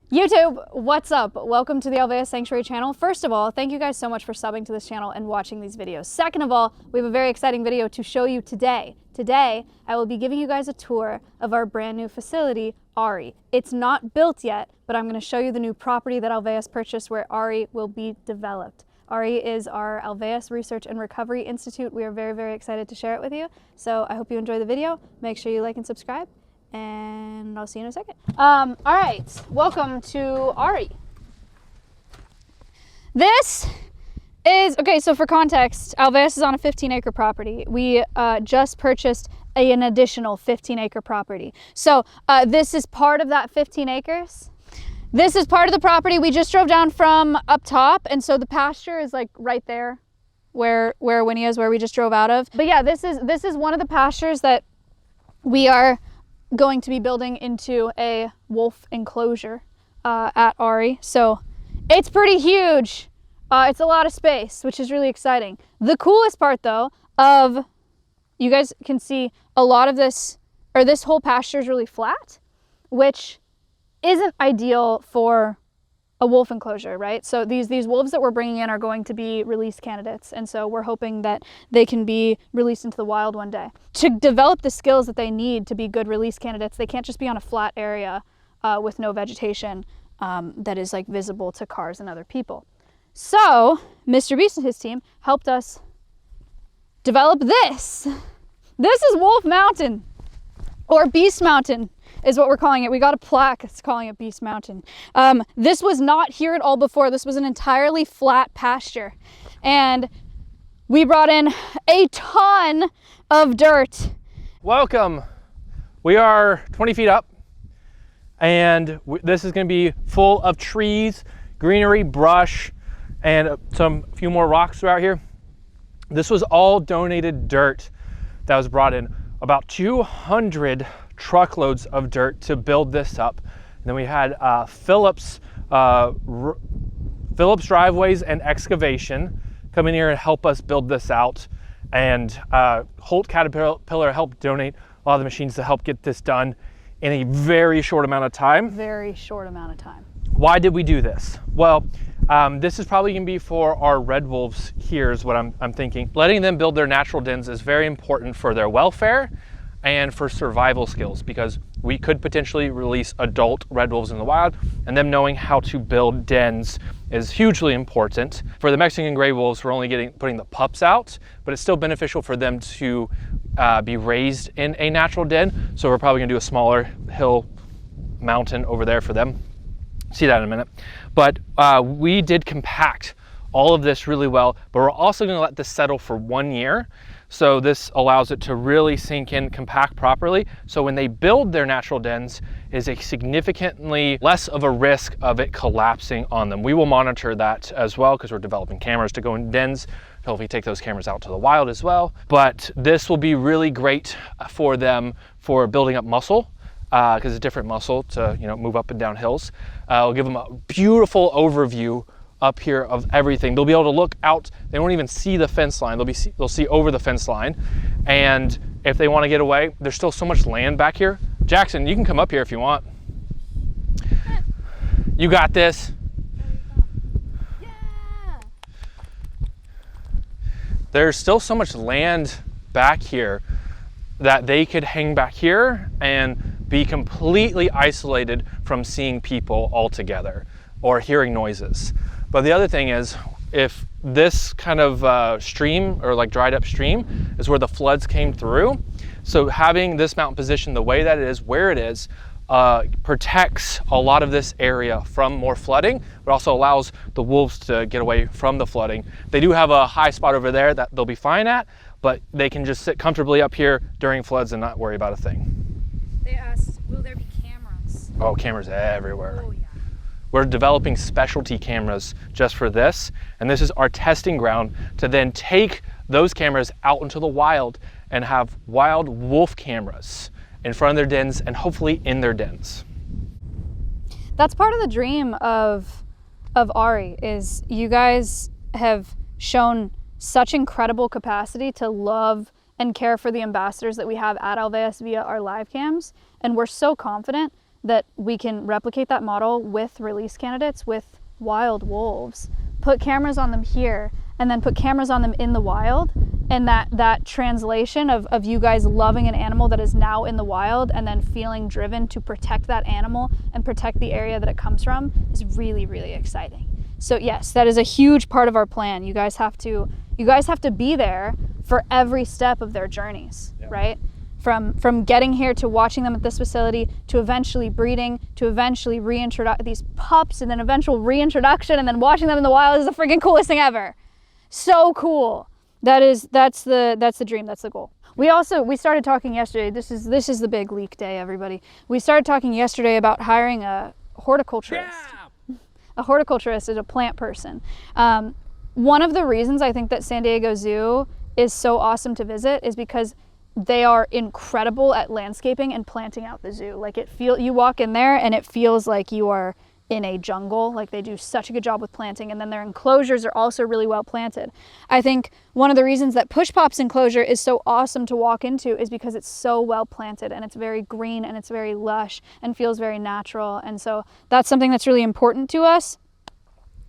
YouTube, what's up? Welcome to the Alveus Sanctuary channel. First of all, thank you guys so much for subbing to this channel and watching these videos. Second of all, we have a very exciting video to show you today. Today, I will be giving you guys a tour of our brand new facility, ARRI. It's not built yet, but I'm going to show you the new property that Alveus purchased where ARRI will be developed. ARRI is our Alveus Research and Recovery Institute. We are very, very excited to share it with you. So I hope you enjoy the video. Make sure you like and subscribe, and I'll see you in a second. All right, welcome to ARRI. This is, okay, so for context, Alveus is on a 15-acre property. We just purchased an additional 15-acre property. So this is part of that 15 acres. This is part of the property. We just drove down from up top, and so the pasture is like right there where Winnie is, where we just drove out of. But yeah, this is one of the pastures that we are going to be building into a wolf enclosure at ARRI. So it's pretty huge. It's a lot of space, which is really exciting. The coolest part though, you guys can see a lot of this, or this whole pasture is really flat, which isn't ideal for a wolf enclosure, right? So these wolves that we're bringing in are going to be release candidates, and so we're hoping that they can be released into the wild one day. To develop the skills that they need to be good release candidates, they can't just be on a flat area with no vegetation that is like visible to cars and other people. So Mr. Beast and his team helped us develop this. This is Wolf Mountain, or Beast Mountain is what we're calling it. We got a plaque that's calling it Beast Mountain. This was not here at all before. This was an entirely flat pasture. And we brought in a ton of dirt. Welcome. We are 20 feet up, and this is going to be full of trees, greenery, brush, and a few more rocks throughout here. This was all donated dirt that was brought in. About 200 truckloads of dirt to build this up. And then we had Phillips Driveways and Excavation come in here and help us build this out. And Holt Caterpillar helped donate a lot of the machines to help get this done in a very short amount of time. Very short amount of time. Why did we do this? Well, this is probably gonna be for our red wolves here is what I'm thinking. Letting them build their natural dens is very important for their welfare and for survival skills, because we could potentially release adult red wolves in the wild, and them knowing how to build dens is hugely important. For the Mexican gray wolves, we're only putting the pups out, but it's still beneficial for them to be raised in a natural den. So we're probably gonna do a smaller hill mountain over there for them. See that in a minute. But we did compact all of this really well, but we're also gonna let this settle for 1 year. So this allows it to really sink in, compact properly. So when they build their natural dens, is a significantly less of a risk of it collapsing on them. We will monitor that as well, because we're developing cameras to go in dens. Hopefully take those cameras out to the wild as well. But this will be really great for them for building up muscle, because it's different muscle to move up and down hills. We'll give them a beautiful overview up here of everything. They'll be able to look out. They won't even see the fence line. They'll see over the fence line. And if they want to get away, there's still so much land back here. Jackson, you can come up here if you want. You got this. Yeah. There's still so much land back here that they could hang back here and be completely isolated from seeing people altogether or hearing noises. But the other thing is, if this kind of stream, or like dried up stream, is where the floods came through, so having this mountain position the way that it is, where it is, protects a lot of this area from more flooding, but also allows the wolves to get away from the flooding. They do have a high spot over there that they'll be fine at, but they can just sit comfortably up here during floods and not worry about a thing. They asked, will there be cameras? Oh, cameras everywhere. Oh, yeah. We're developing specialty cameras just for this, and this is our testing ground to then take those cameras out into the wild and have wild wolf cameras in front of their dens and hopefully in their dens. That's part of the dream of ARRI, is you guys have shown such incredible capacity to love and care for the ambassadors that we have at Alveus via our live cams, and we're so confident that we can replicate that model with release candidates, with wild wolves, put cameras on them here, and then put cameras on them in the wild, and that translation of you guys loving an animal that is now in the wild and then feeling driven to protect that animal and protect the area that it comes from is really, really exciting. So yes, that is a huge part of our plan. You guys have to be there for every step of their journeys, right? From getting here to watching them at this facility, to eventually breeding, to eventually reintroduce these pups, and then eventual reintroduction, and then watching them in the wild is the freaking coolest thing ever. So cool. That's the dream. That's the goal. We started talking yesterday. This is the big leak day, everybody. We started talking yesterday about hiring a horticulturist. Yeah! A horticulturist is a plant person. One of the reasons I think that San Diego Zoo is so awesome to visit is because they are incredible at landscaping and planting out the zoo. Like you walk in there and it feels like you are in a jungle. Like they do such a good job with planting, and then their enclosures are also really well planted. I think one of the reasons that Push Pop's enclosure is so awesome to walk into is because it's so well planted and it's very green and it's very lush and feels very natural. And so that's something that's really important to us.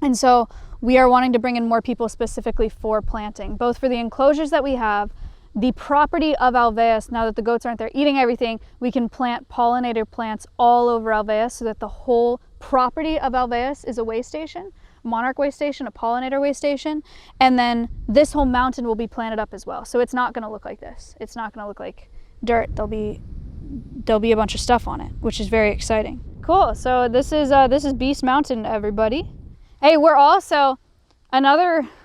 And so we are wanting to bring in more people specifically for planting, both for the enclosures that we have, the property of Alveus. Now that the goats aren't there eating everything, we can plant pollinator plants all over Alveus so that the whole property of Alveus is a way station, monarch way station, a pollinator way station, and then this whole mountain will be planted up as well. So it's not going to look like this. It's not going to look like dirt. There'll be a bunch of stuff on it, which is very exciting. Cool. So this is Beast Mountain, everybody. Hey, we're also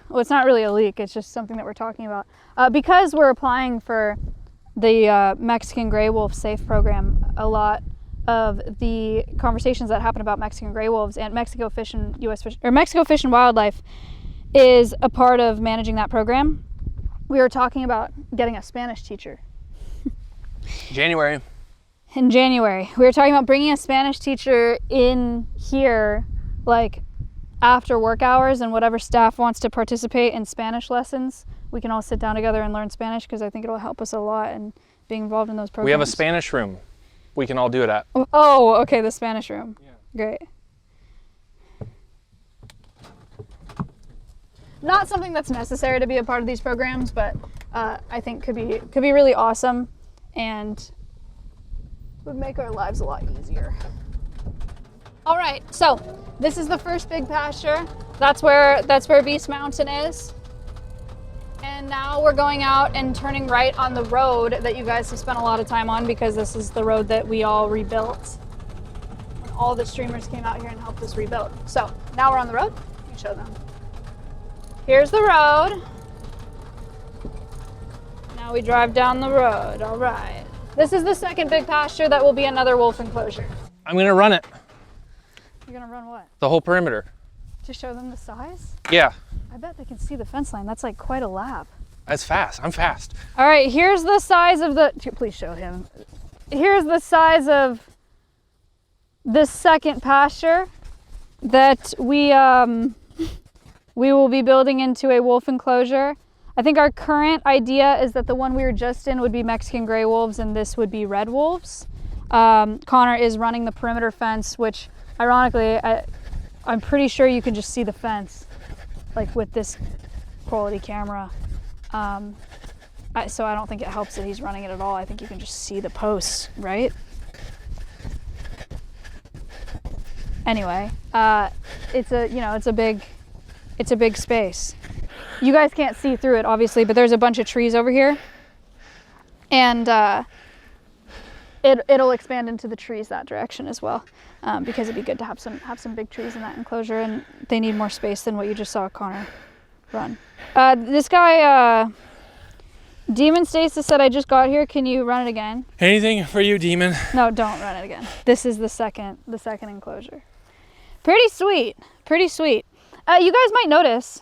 well, it's not really a leak, it's just something that we're talking about. Because we're applying for the Mexican Gray Wolf Safe program, a lot of the conversations that happen about Mexican gray wolves and Mexico Fish and Mexico Fish and Wildlife is a part of managing that program. We were talking about getting a Spanish teacher. In January. We were talking about bringing a Spanish teacher in here, like after work hours, and whatever staff wants to participate in Spanish lessons, we can all sit down together and learn Spanish, because I think it'll help us a lot in being involved in those programs. We have a Spanish room we can all do it at. Oh, okay, the Spanish room. Yeah. Great. Not something that's necessary to be a part of these programs, but I think could be really awesome and would make our lives a lot easier. All right, so this is the first big pasture. That's where Beast Mountain is. And now we're going out and turning right on the road that you guys have spent a lot of time on, because this is the road that we all rebuilt. And all the streamers came out here and helped us rebuild. So now we're on the road. Let me show them. Here's the road. Now we drive down the road. All right. This is the second big pasture that will be another wolf enclosure. I'm gonna run it. You're gonna run what? The whole perimeter. To show them the size? Yeah. I bet they can see the fence line. That's like quite a lap. That's fast. I'm fast. All right, here's the size of the, please show him. Here's the size of this second pasture that we will be building into a wolf enclosure. I think our current idea is that the one we were just in would be Mexican gray wolves and this would be red wolves. Connor is running the perimeter fence, which ironically, I'm pretty sure you can just see the fence, like with this quality camera. So I don't think it helps that he's running it at all. I think you can just see the posts, right? Anyway, it's a big space. You guys can't see through it, obviously, but there's a bunch of trees over here, and it'll expand into the trees that direction as well, because it'd be good to have some big trees in that enclosure, and they need more space than what you just saw Connor run. This guy, Demon Stasis, said, I just got here. Can you run it again? Anything for you, Demon. No, don't run it again. This is the second enclosure. Pretty sweet. Pretty sweet. You guys might notice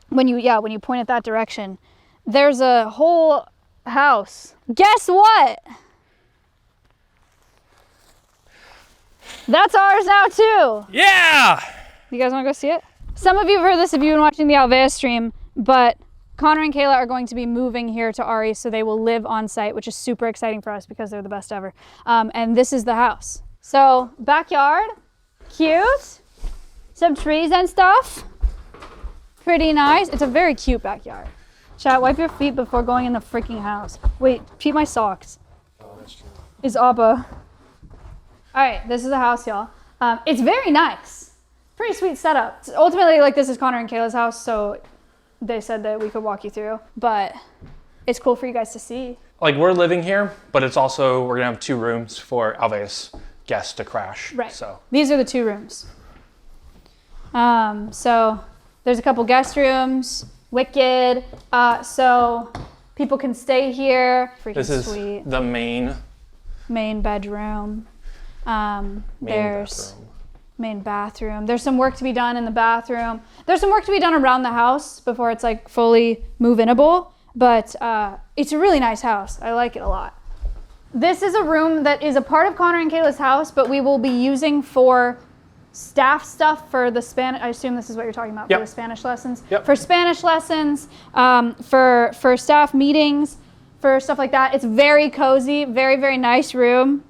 when you point at that direction, there's a whole house. Guess what? That's ours now too. Yeah! You guys want to go see it? Some of you have heard this if you've been watching the Alveus stream, but Connor and Kayla are going to be moving here to ARRI, so they will live on site, which is super exciting for us because they're the best ever. And this is the house. So backyard, cute, some trees and stuff. Pretty nice. It's a very cute backyard. Chat, wipe your feet before going in the freaking house. Wait, keep my socks. Oh, that's true. Is Abba. All right, this is the house, y'all. It's very nice. Pretty sweet setup. Ultimately, like, this is Connor and Kayla's house, so they said that we could walk you through, but it's cool for you guys to see. Like, we're living here, but it's also, we're gonna have 2 rooms for Alveus guests to crash. Right. So these are the 2 rooms. So there's a couple guest rooms, wicked. So people can stay here. Freaking this is sweet. the main bedroom. There's bathroom. Main bathroom. There's some work to be done in the bathroom. There's some work to be done around the house before it's like fully move-inable, but it's a really nice house. I like it a lot. This is a room that is a part of Connor and Kayla's house, but we will be using for staff stuff for the Spanish. I assume this is what you're talking about, yep. for the Spanish lessons. Yep. For Spanish lessons, for staff meetings, for stuff like that. It's very cozy, very, very nice room.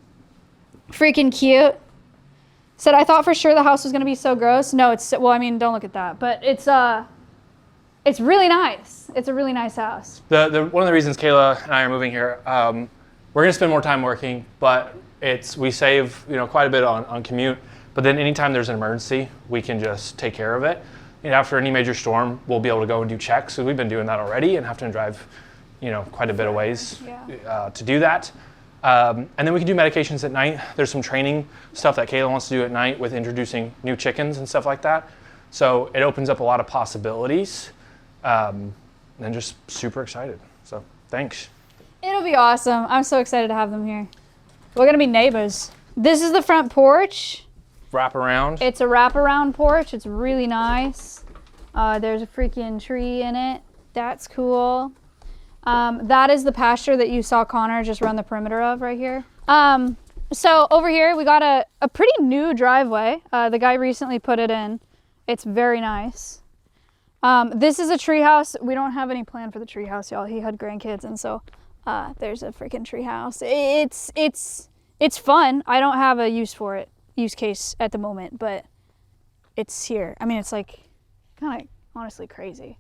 Freaking cute. Said I thought for sure the house was gonna be so gross. No, it's, well, I mean, don't look at that, but it's really nice. It's a really nice house. One of the reasons Kayla and I are moving here, we're gonna spend more time working, but we save, you know, quite a bit on commute. But then anytime there's an emergency, we can just take care of it. And after any major storm, we'll be able to go and do checks. So we've been doing that already and have to drive, you know, quite a bit of ways to do that. And then we can do medications at night. There's some training stuff that Kayla wants to do at night with introducing new chickens and stuff like that. So it opens up a lot of possibilities. And just super excited. So thanks. It'll be awesome. I'm so excited to have them here. We're gonna be neighbors. This is the front porch. Wrap around. It's a wraparound porch. It's really nice. There's a freaking tree in it. That's cool. That is the pasture that you saw Connor just run the perimeter of right here. So over here we got a pretty new driveway. The guy recently put it in. It's very nice. This is a tree house. We don't have any plan for the tree house, y'all. He had grandkids, and so there's a freaking tree house. It's fun. I don't have a use case at the moment, but it's here. I mean, it's like kind of honestly crazy.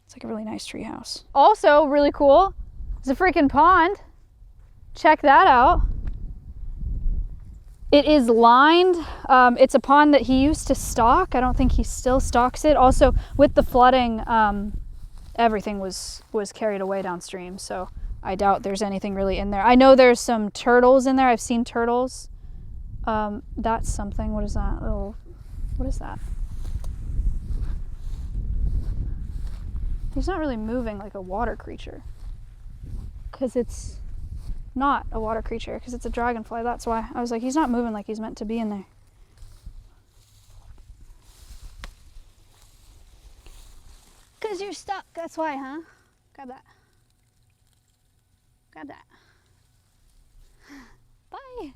It's like a really nice tree house. Also really cool is a freaking pond. Check that out. It is lined. It's a pond that he used to stock. I don't think he still stocks it. Also with the flooding, everything was carried away downstream. So I doubt there's anything really in there. I know there's some turtles in there. I've seen turtles. That's something. What is that? Oh, what is that? He's not really moving like a water creature, because it's not a water creature, because it's a dragonfly. That's why I was like, he's not moving like he's meant to be in there. Because you're stuck. That's why, huh? Grab that. Grab that. Bye.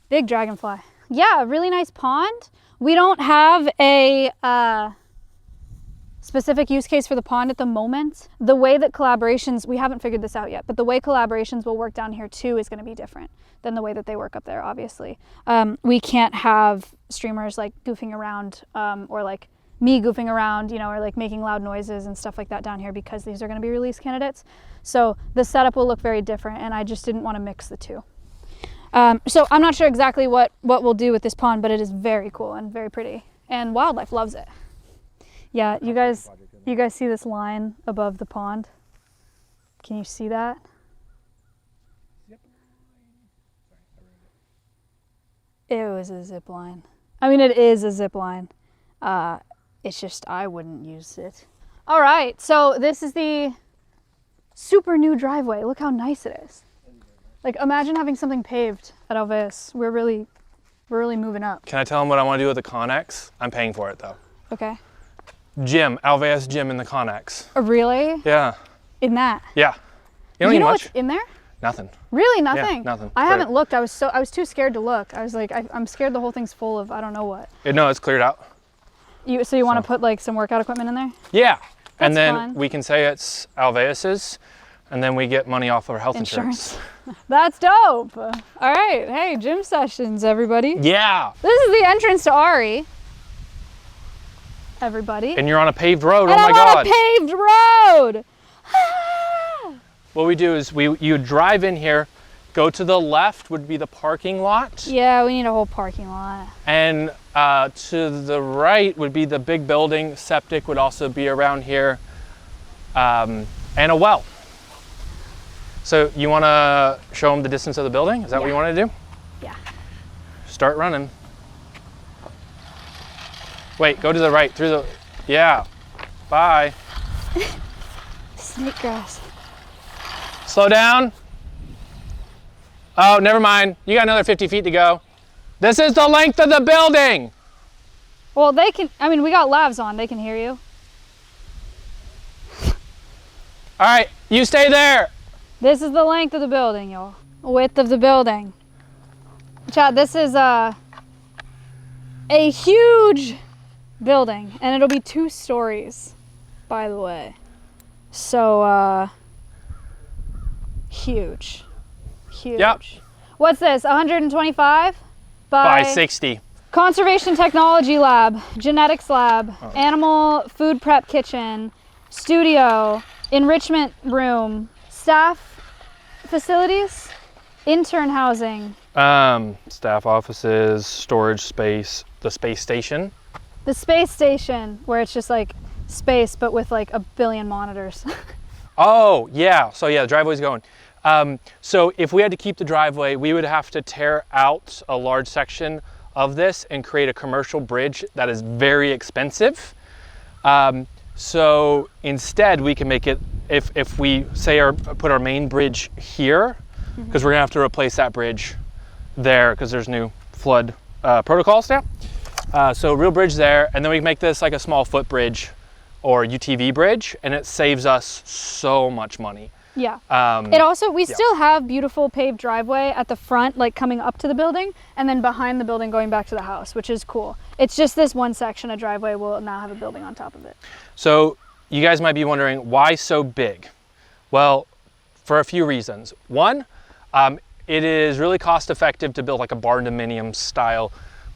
Big dragonfly. Yeah, really nice pond. We don't have a specific use case for the pond at the moment. The way that collaborations, we haven't figured this out yet, but the way collaborations will work down here too is going to be different than the way that they work up there, obviously. We can't have streamers like goofing around or like me goofing around, you know, or like making loud noises and stuff like that down here, because these are going to be release candidates. So the setup will look very different, and I just didn't want to mix the two. So I'm not sure exactly what we'll do with this pond, but it is very cool and very pretty, and wildlife loves it. Yeah, you guys see this line above the pond? Can you see that? Yep. It was a zip line. I mean, it is a zip line. It's just I wouldn't use it. All right, so this is the super new driveway. Look how nice it is. Like, imagine having something paved at Alveus. We're really moving up. Can I tell them what I want to do with the Connex? I'm paying for it though. Okay. Gym, Alveus gym in the Connex. Oh, really? Yeah. In that? Yeah. You don't You need know much. what's in there? Nothing. Really, nothing? Yeah, nothing. I haven't looked. I was too scared to look. I was like, I'm scared the whole thing's full of I don't know what. No, it's cleared out. So you want to put like some workout equipment in there? Yeah. and then fun. we can say it's Alveus's, and then we get money off of our health insurance. That's dope. All right. Hey, gym sessions, everybody. Yeah. This is the entrance to ARRI. Everybody. And you're on a paved road. And oh my I'm God. on a paved road. What we do is you drive in here, go to the left would be the parking lot. Yeah, we need a whole parking lot. And to the right would be the big building. Septic would also be around here, and a well. So you want to show them the distance of the building? Is that what you want to do? Yeah. Start running. Wait, go to the right, through the, yeah. Bye. Snake grass. Slow down. Oh, never mind. You got another 50 feet to go. This is the length of the building. Well, they can, I mean, we got lavs on. They can hear you. All right, you stay there. This is the length of the building, y'all. Width of the building. Chat, this is a huge building, and it'll be 2 stories, by the way. So, huge. Huge. Yep. What's this, 125? By 60. Conservation Technology Lab, Genetics Lab, Animal Food Prep Kitchen, Studio, Enrichment Room, Staff Facilities, Intern Housing. Staff offices, storage space, the space station. The space station, where it's just like space, but with like a billion monitors. Oh, yeah. So yeah, the driveway's going. So if we had to keep the driveway, we would have to tear out a large section of this and create a commercial bridge that is very expensive. So instead we can make it, if we say put our main bridge here, because we're gonna have to replace that bridge there because there's new flood protocols now. So real bridge there, and then we can make this like a small footbridge or UTV bridge, and it saves us so much money. Yeah. It also, we still have beautiful paved driveway at the front, like coming up to the building, and then behind the building going back to the house, which is cool. It's just this one section of driveway will now have a building on top of it. So you guys might be wondering, why so big? Well, for a few reasons. One, it is really cost effective to build like a barn dominium style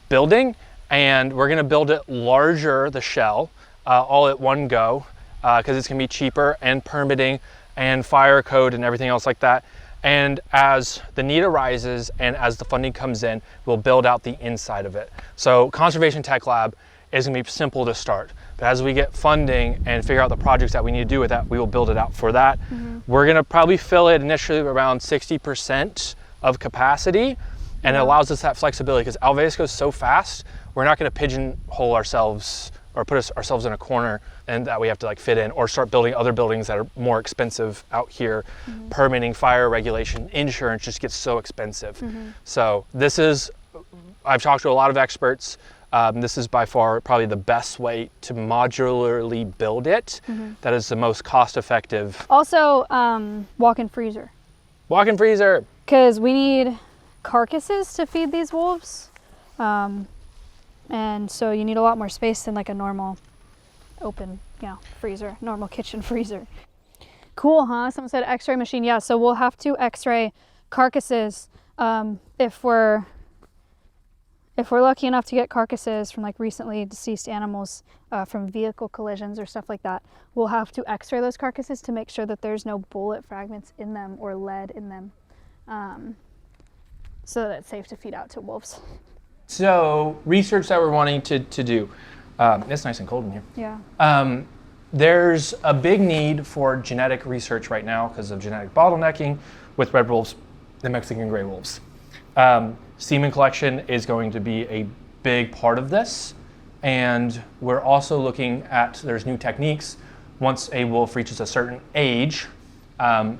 building, and we're gonna build it larger, the shell, all at one go, because it's gonna be cheaper, and permitting and fire code and everything else like that. And as the need arises and as the funding comes in, we'll build out the inside of it. So Conservation Tech Lab is gonna be simple to start. But as we get funding and figure out the projects that we need to do with that, we will build it out for that. We're gonna probably fill it initially around 60% of capacity, and it allows us that flexibility because Alveus goes so fast, we're not gonna pigeonhole ourselves or put ourselves in a corner and that we have to like fit in, or start building other buildings that are more expensive out here. Permitting, fire regulation, insurance just gets so expensive. So this is, I've talked to a lot of experts. This is by far probably the best way to modularly build it. That is the most cost effective. Also, walk-in freezer. Walk-in freezer. Because we need carcasses to feed these wolves. And so you need a lot more space than like a normal open, freezer, normal kitchen freezer. Cool, huh? Someone said x-ray machine. Yeah, so we'll have to x-ray carcasses if we're lucky enough to get carcasses from like recently deceased animals from vehicle collisions or stuff like that. We'll have to x-ray those carcasses to make sure that there's no bullet fragments in them or lead in them, so that it's safe to feed out to wolves. So research that we're wanting to do. It's nice and cold in here. Yeah. There's a big need for genetic research right now because of genetic bottlenecking with red wolves and Mexican gray wolves. Semen collection is going to be a big part of this. And we're also looking at, there's new techniques. Once a wolf reaches a certain age,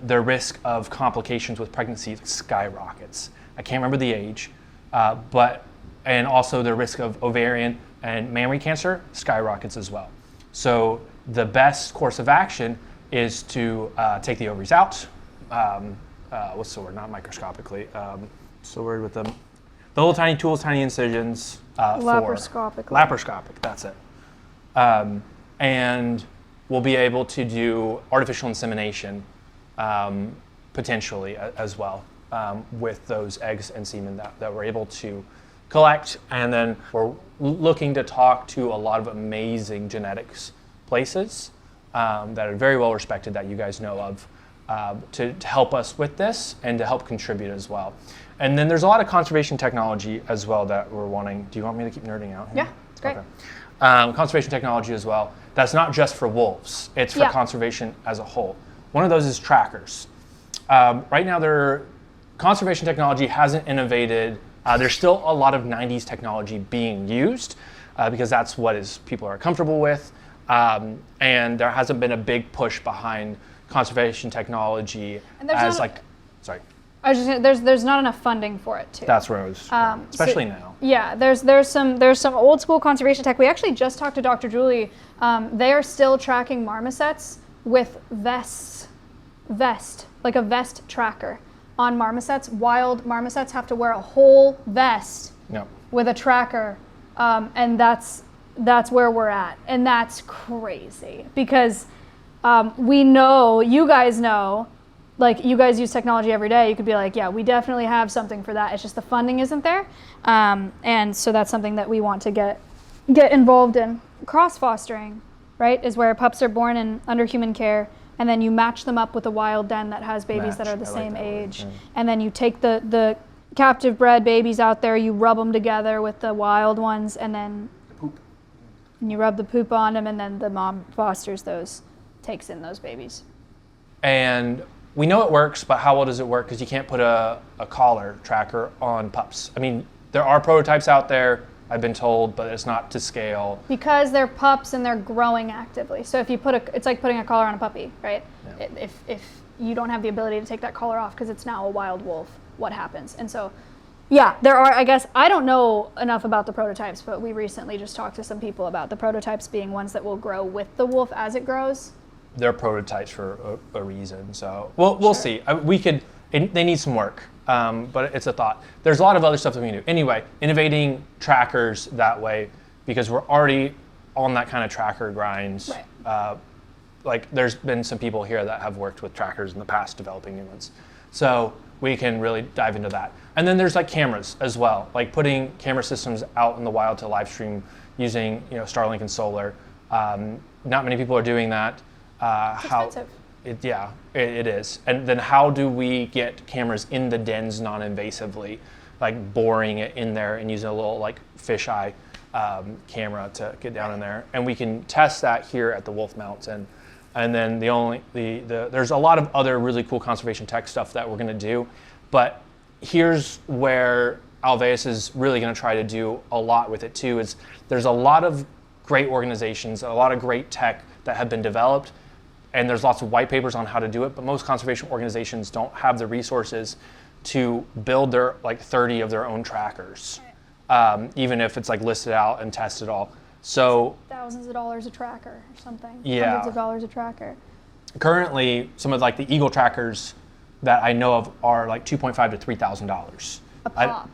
their risk of complications with pregnancy skyrockets. I can't remember the age, and also the risk of ovarian and mammary cancer skyrockets as well. So the best course of action is to take the ovaries out. What's the word? Not microscopically. What's the word with them? The little tiny tools, tiny incisions. Laparoscopically. Laparoscopic, that's it. And we'll be able to do artificial insemination potentially as well with those eggs and semen that we're able to collect. And then we're looking to talk to a lot of amazing genetics places that are very well respected that you guys know of to help us with this and to help contribute as well. And then there's a lot of conservation technology as well that we're wanting. Do you want me to keep nerding out here? Yeah, it's great. Okay. Conservation technology as well. That's not just for wolves. It's for conservation as a whole. One of those is trackers. Right now, conservation technology hasn't innovated. There's still a lot of 90s technology being used because that's what people are comfortable with. And there hasn't been a big push behind conservation technology as sorry. I was just gonna, there's not enough funding for it too. That's where I was, especially now. Yeah, there's some old school conservation tech. We actually just talked to Dr. Julie. They are still tracking marmosets with vest, like a vest tracker on marmosets. Wild marmosets have to wear a whole vest with a tracker, and that's where we're at, and that's crazy because we know, you guys know. Like, you guys use technology every day. You could be like, yeah, we definitely have something for that. It's just the funding isn't there. And so that's something that we want to get involved in. Cross-fostering, right, is where pups are born under human care, and then you match them up with a wild den that has babies that are the same age. And then you take the captive bred babies out there, you rub them together with the wild ones, and then you rub the poop on them, and then the mom fosters those, takes in those babies. And we know it works, but how well does it work? Because you can't put a collar tracker on pups. I mean, there are prototypes out there, I've been told, but it's not to scale. Because they're pups and they're growing actively. So if you it's like putting a collar on a puppy, right? Yeah. If you don't have the ability to take that collar off because it's now a wild wolf, what happens? And so, yeah, there are, I guess, I don't know enough about the prototypes, but we recently just talked to some people about the prototypes being ones that will grow with the wolf as it grows. They're prototypes for a reason, so we'll see. They need some work, but it's a thought. There's a lot of other stuff that we can do. Anyway, innovating trackers that way, because we're already on that kind of tracker grinds. Right. Like, there's been some people here that have worked with trackers in the past, developing new ones. So we can really dive into that. And then there's like cameras as well, like putting camera systems out in the wild to live stream using Starlink and solar. Not many people are doing that. It's expensive. It is. And then how do we get cameras in the dens non-invasively, like boring it in there and using a little like fisheye camera to get down in there? And we can test that here at the Wolf Mountain. And then there's a lot of other really cool conservation tech stuff that we're going to do. But here's where Alveus is really going to try to do a lot with it too. Is there's a lot of great organizations, a lot of great tech that have been developed. And there's lots of white papers on how to do it, but most conservation organizations don't have the resources to build their 30 of their own trackers, even if it's like listed out and tested all. So thousands of dollars a tracker or something. Yeah. Hundreds of dollars a tracker. Currently, some of like the Eagle trackers that I know of are like $2,500 to $3,000. A pop.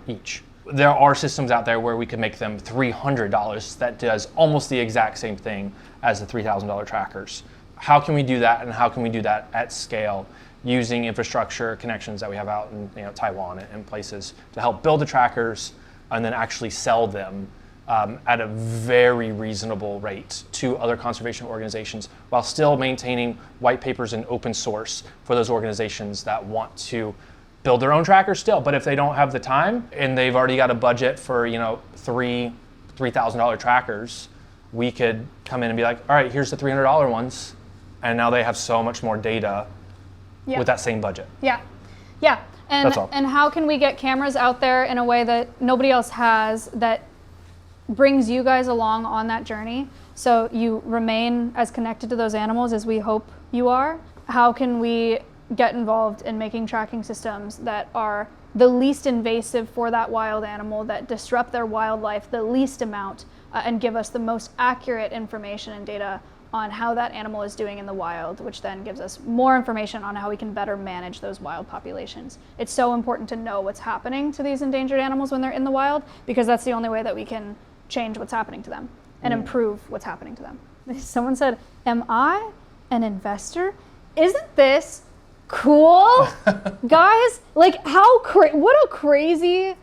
Each. There are systems out there where we could make them $300 that does almost the exact same thing as the $3,000 trackers. How can we do that, and how can we do that at scale using infrastructure connections that we have out in Taiwan and places to help build the trackers and then actually sell them at a very reasonable rate to other conservation organizations while still maintaining white papers and open source for those organizations that want to build their own trackers still. But if they don't have the time and they've already got a budget for $3,000 trackers, we could come in and be like, all right, here's the $300 ones. And now they have so much more data with that same budget. Yeah. And that's all. And how can we get cameras out there in a way that nobody else has, that brings you guys along on that journey so you remain as connected to those animals as we hope you are? How can we get involved in making tracking systems that are the least invasive for that wild animal, that disrupt their wildlife the least amount, and give us the most accurate information and data on how that animal is doing in the wild, which then gives us more information on how we can better manage those wild populations. It's so important to know what's happening to these endangered animals when they're in the wild, because that's the only way that we can change what's happening to them and improve what's happening to them. Someone said, am I an investor? Isn't this cool? Guys, like what a crazy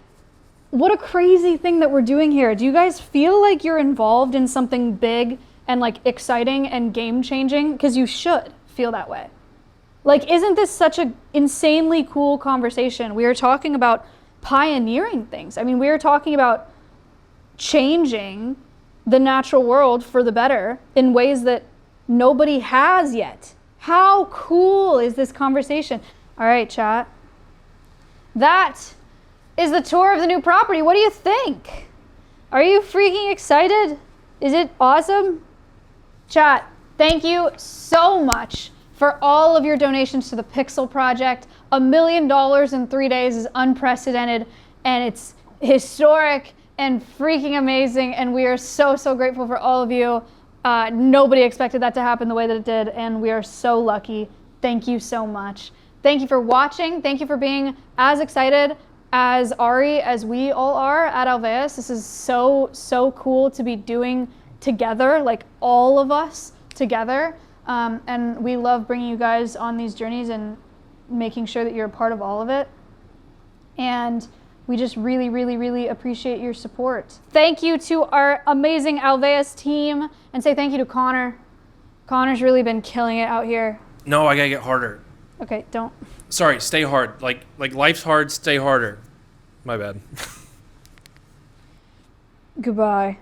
thing that we're doing here. Do you guys feel like you're involved in something big and like exciting and game changing? Because you should feel that way. Like, isn't this such an insanely cool conversation? We are talking about pioneering things. I mean, we are talking about changing the natural world for the better in ways that nobody has yet. How cool is this conversation? All right, chat. That is the tour of the new property. What do you think? Are you freaking excited? Is it awesome? Chat, thank you so much for all of your donations to the Pixel Project. $1 million in 3 days is unprecedented, and it's historic and freaking amazing, and we are so, so grateful for all of you. Nobody expected that to happen the way that it did, and we are so lucky. Thank you so much. Thank you for watching. Thank you for being as excited as ARRI as we all are at Alveus. This is so, so cool to be doing together, like all of us together. And we love bringing you guys on these journeys and making sure that you're a part of all of it. And we just really, really, really appreciate your support. Thank you to our amazing Alveus team, and say thank you to Connor. Connor's really been killing it out here. No, I gotta get harder. Okay, don't. Sorry, stay hard. Like life's hard, stay harder. My bad. Goodbye.